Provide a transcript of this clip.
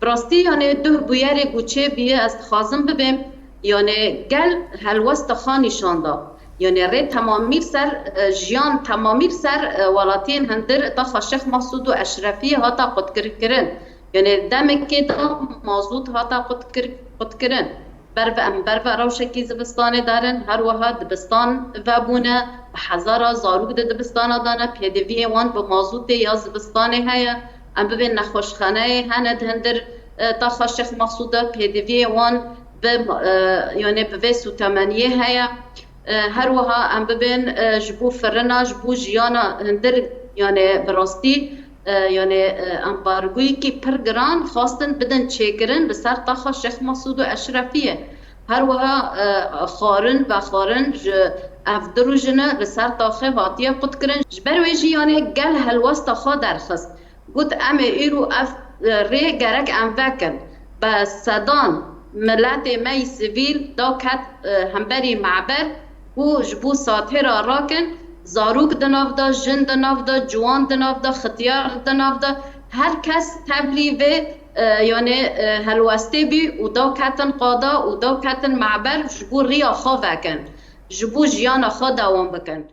براستی یعنی دو بویر گوچه بیه از خازم ببیم یعنی گل هلوست خانیشان دا یعنی ری تمامی سر جیان تمامی سر ولاتین هندر تا خاشخ مسعود و اشرفی هاتا قد کرن یعنی دمکی دا مازود هاتا قد کرن بر روشکی زبستان دارن هر وها دبستان و بونه هزارا زاروک دبستان دانه پیدوی وان به مازود یا زبستان هیا ام ببین نخوشخانه هند هندر تا خاشخ مقصوده پیدوی وان به یعنی به سوتمانیه هیا هر وها ام ببین جبو فرنا جبو جیانا هندر یعنی براستی یعنی امبارگویی که پرگران خواستن بدن چیکرن بسر تا خاشخ مقصود و اشرفیه هر وها خارن و خارن افدرو جنه بسر تا خواهاتیه قد کرن جبروی جی یعنی گل هلوست خوا درخست گوت ام ایرو اف ری گرک ام وکن با صدان ملت می سویل دا کت همبری معبر و جبو ساته را راکن زاروک دناف دا، جن دناف دا، جوان دناف دا، ختیار دناف دا هر کس تبلی و یعنی هلوسته بی و دا کتن قادا و دا کتن معبر جبو ریا خواه وکن جبو جیان خواه دوام بکن